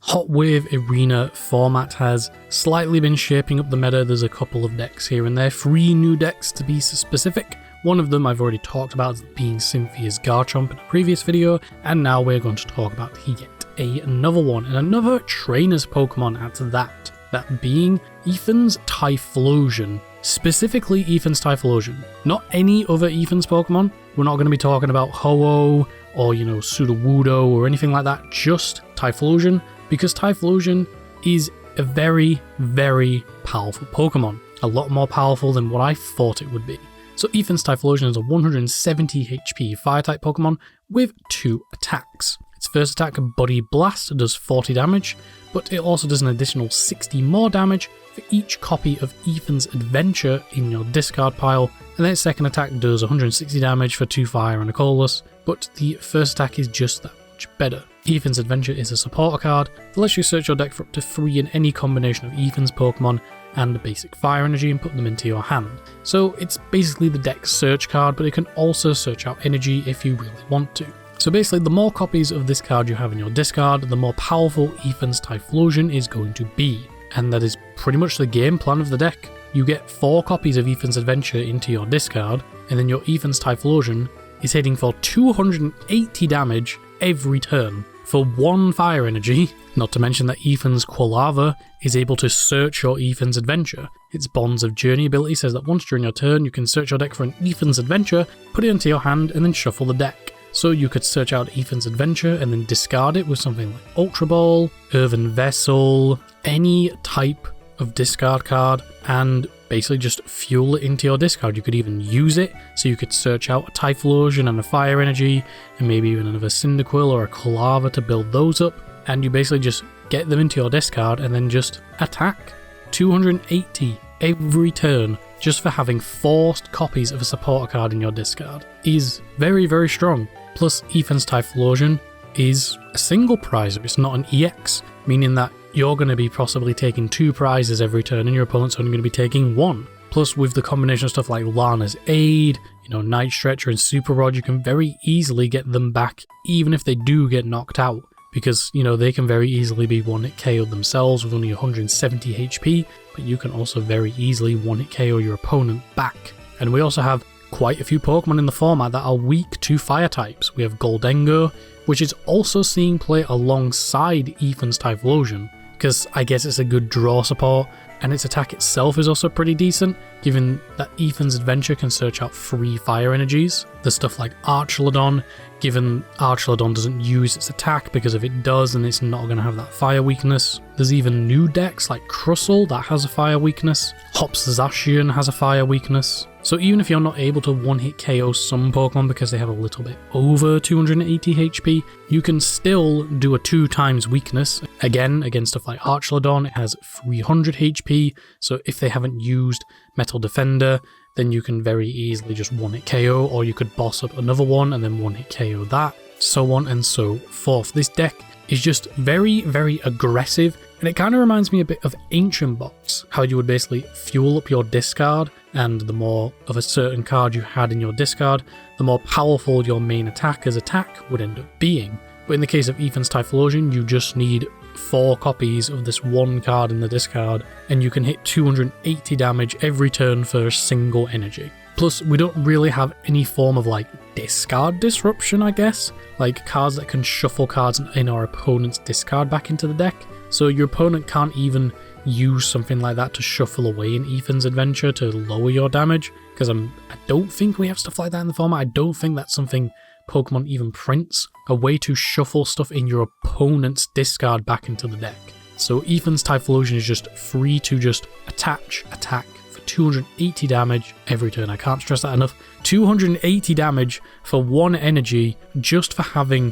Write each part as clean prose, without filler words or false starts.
Hot Wave Arena format has slightly been shaping up the meta. There's a couple of decks here and there, 3 new decks to be specific. One of them I've already talked about as being Cynthia's Garchomp in a previous video, and now we're going to talk about yet another one, and another trainer's Pokemon at that. That being Ethan's Typhlosion. Specifically Ethan's Typhlosion. Not any other Ethan's Pokemon. We're not going to be talking about Ho-Oh or, Sudowoodo or anything like that. Just Typhlosion, because Typhlosion is a very, very powerful Pokemon. A lot more powerful than what I thought it would be. So Ethan's Typhlosion is a 170 HP Fire-type Pokemon with 2 attacks. Its first attack, Body Blast, does 40 damage, but it also does an additional 60 more damage for each copy of Ethan's Adventure in your discard pile, and then its second attack does 160 damage for 2 fire and a colorless, but the first attack is just that much better. Ethan's Adventure is a supporter card that lets you search your deck for up to 3 in any combination of Ethan's Pokemon and basic fire energy and put them into your hand. So it's basically the deck's search card, but it can also search out energy if you really want to. So basically, the more copies of this card you have in your discard, the more powerful Ethan's Typhlosion is going to be. And that is pretty much the game plan of the deck. You get 4 copies of Ethan's Adventure into your discard, and then your Ethan's Typhlosion is hitting for 280 damage every turn for 1 fire energy. Not to mention that Ethan's Quilava is able to search your Ethan's Adventure. Its Bonds of Journey ability says that once during your turn you can search your deck for an Ethan's Adventure, put it into your hand, and then shuffle the deck. So you could search out Ethan's Adventure and then discard it with something like Ultra Ball, Earthen Vessel, any type of discard card, and basically just fuel it into your discard. You could even use it, so you could search out a Typhlosion and a Fire Energy, and maybe even another Cyndaquil or a Quilava to build those up, and you basically just get them into your discard and then just attack. 280 every turn just for having 4 copies of a supporter card in your discard is very, very strong. Plus, Ethan's Typhlosion is a single prize, it's not an EX, meaning that you're going to be possibly taking 2 prizes every turn and your opponent's only going to be taking 1. Plus, with the combination of stuff like Lana's Aid, Night Stretcher and Super Rod, you can very easily get them back even if they do get knocked out. Because, they can very easily be 1-hit KO'd themselves with only 170 HP, but you can also very easily 1-hit KO your opponent back. And we also have quite a few Pokemon in the format that are weak to fire types. We have Goldengo, which is also seeing play alongside Ethan's Typhlosion, because I guess it's a good draw support, and its attack itself is also pretty decent, given that Ethan's Adventure can search out 3 fire energies. There's stuff like Archelodon, given Archelodon doesn't use its attack, because if it does, then it's not going to have that fire weakness. There's even new decks like Crustle that has a fire weakness. Hops Zacian has a fire weakness. So even if you're not able to 1-hit KO some Pokemon because they have a little bit over 280 HP, you can still do a 2 times weakness. Again, against stuff like Archelodon, it has 300 HP, so if they haven't used Metal Defender, then you can very easily just 1-hit KO, or you could boss up another one and then 1-hit KO that, so on and so forth. This deck is just very, very aggressive, and it kind of reminds me a bit of Ancient Box, how you would basically fuel up your discard, and the more of a certain card you had in your discard, the more powerful your main attacker's attack would end up being. But in the case of Ethan's Typhlosion, you just need 4 copies of this 1 card in the discard, and you can hit 280 damage every turn for a single energy. Plus, we don't really have any form of discard disruption, I guess, like cards that can shuffle cards in our opponent's discard back into the deck. So your opponent can't even use something like that to shuffle away in Ethan's Adventure to lower your damage, because I don't think we have stuff like that in the format. I don't think that's something Pokemon even prints, a way to shuffle stuff in your opponent's discard back into the deck. So Ethan's Typhlosion is just free to just attack for 280 damage every turn. I can't stress that enough. 280 damage for 1 energy just for having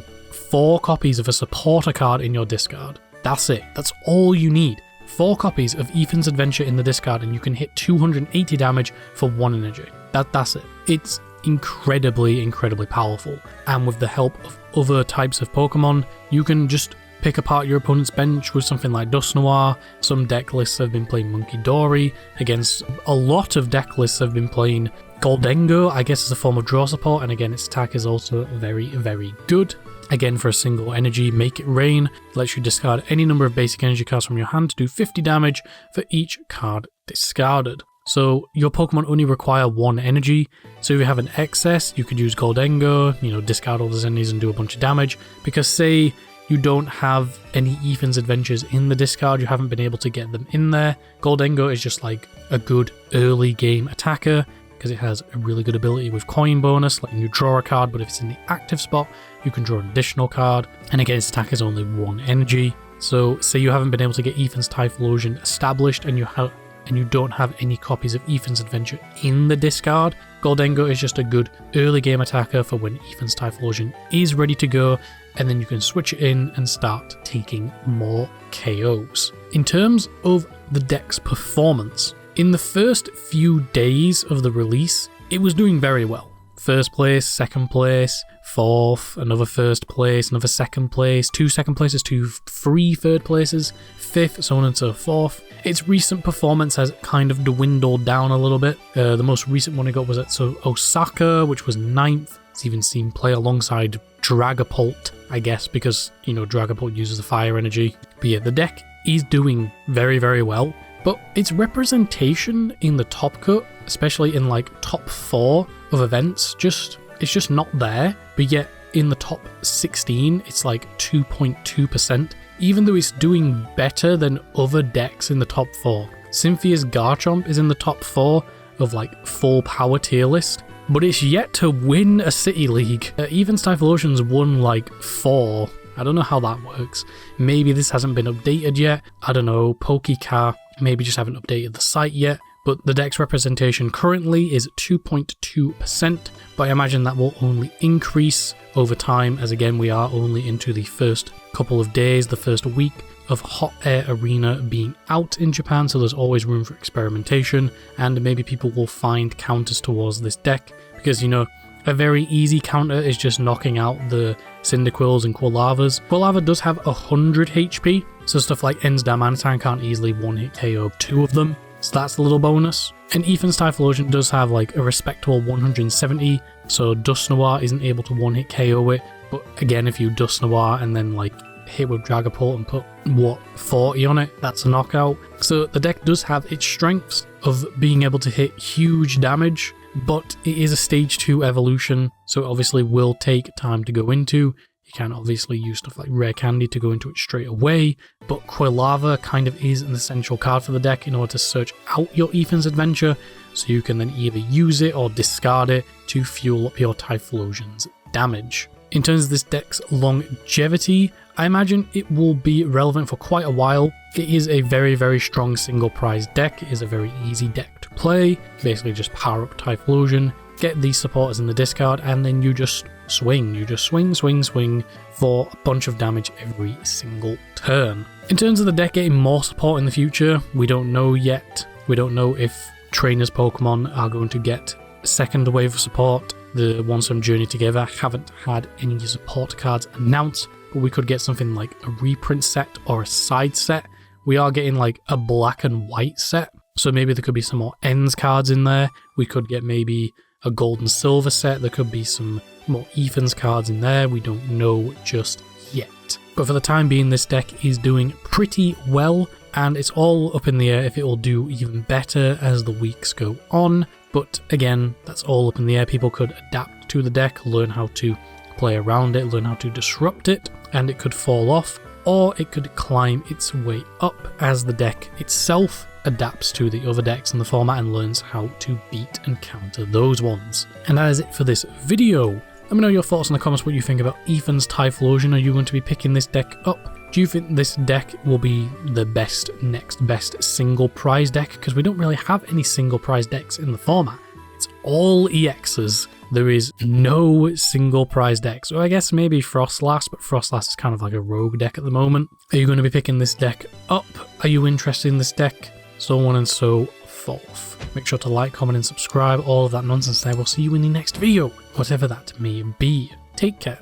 4 copies of a supporter card in your discard. That's it. That's all you need. 4 copies of Ethan's Adventure in the discard and you can hit 280 damage for 1 energy. That's it. It's incredibly, incredibly powerful. And with the help of other types of Pokemon, you can just pick apart your opponent's bench with something like Dusknoir. Some deck lists have been playing Monkey Dory. Against a lot of deck lists have been playing Goldengo, I guess, as a form of draw support, and again its attack is also very, very good. Again, for a single energy, Make It Rain lets you discard any number of basic energy cards from your hand to do 50 damage for each card discarded. So your Pokemon only require 1 energy, so if you have an excess, you could use Goldengo, discard all those energies and do a bunch of damage, because say you don't have any Ethan's Adventures in the discard, you haven't been able to get them in there, Goldengo is just like a good early game attacker, because it has a really good ability with coin bonus, letting you draw a card, but if it's in the active spot, you can draw an additional card, and again its attack is only 1 energy. So say you haven't been able to get Ethan's Typhlosion established and you don't have any copies of Ethan's Adventure in the discard, Goldengo is just a good early game attacker for when Ethan's Typhlosion is ready to go, and then you can switch it in and start taking more KOs. In terms of the deck's performance, in the first few days of the release, it was doing very well. First place, second place, fourth, another first place, another second place, 2 second places, 2 free third places, fifth, so on and so forth. Its recent performance has kind of dwindled down a little bit. The most recent one it got was at Osaka, which was 9th. It's even seen play alongside Dragapult, I guess, because, Dragapult uses the fire energy. But yeah, the deck is doing very, very well. But its representation in the top cut, especially in like top 4 of events, it's just not there. But yet in the top 16, it's like 2.2%, even though it's doing better than other decks in the top 4. Cynthia's Garchomp is in the top 4 of like full power tier list, but it's yet to win a City League. Even Typhlosion's won like 4. I don't know how that works. Maybe this hasn't been updated yet. I don't know, PokeCar maybe just haven't updated the site yet. But the deck's representation currently is 2.2%, but I imagine that will only increase over time, as again we are only into the first couple of days, the first week of Hot Air Arena being out in Japan, so there's always room for experimentation, and maybe people will find counters towards this deck, because a very easy counter is just knocking out the Cyndaquils and Quillavas. Quilava does have 100 HP, so stuff like Ensdamantan can't easily one-hit KO 2 of them, so that's a little bonus. And Ethan's Typhlosion does have like a respectable 170, so Dusknoir isn't able to one-hit KO it, but again, if you Dusknoir and then like hit with Dragapult and put 40 on it, that's a knockout. So the deck does have its strengths of being able to hit huge damage, but it is a stage 2 evolution, so it obviously will take time to go into. You can obviously use stuff like Rare Candy to go into it straight away, but Quilava kind of is an essential card for the deck in order to search out your Ethan's Adventure, so you can then either use it or discard it to fuel up your Typhlosion's damage. In terms of this deck's longevity, I imagine it will be relevant for quite a while. It is a very, very strong single prize deck. It is a very easy deck to play. You basically just power up Typhlosion, get these supporters in the discard, and then you just swing. You just swing for a bunch of damage every single turn. In terms of the deck getting more support in the future, we don't know yet. We don't know if Trainers Pokemon are going to get a second wave of support. The ones from Journey Together haven't had any support cards announced, but we could get something like a reprint set or a side set. We are getting like a black and white set, so maybe there could be some more ends cards in there. We could get maybe a gold and silver set. There could be some more Ethan's cards in there. We don't know just yet. But for the time being, this deck is doing pretty well, and it's all up in the air if it will do even better as the weeks go on. But again, that's all up in the air. People could adapt to the deck, learn how to play around it, learn how to disrupt it, and it could fall off, or it could climb its way up as the deck itself adapts to the other decks in the format and learns how to beat and counter those ones. And that is it for this video. Let me know your thoughts in the comments what you think about Ethan's Typhlosion. Are you going to be picking this deck up? Do you think this deck will be the next best single prize deck? Because we don't really have any single prize decks in the format. It's all EXs. There is no single prize deck. So I guess maybe Frostlass, but Frostlass is kind of like a rogue deck at the moment. Are you going to be picking this deck up? Are you interested in this deck? So on and so forth. Make sure to like, comment and subscribe, all of that nonsense there. We'll see you in the next video, whatever that may be. Take care.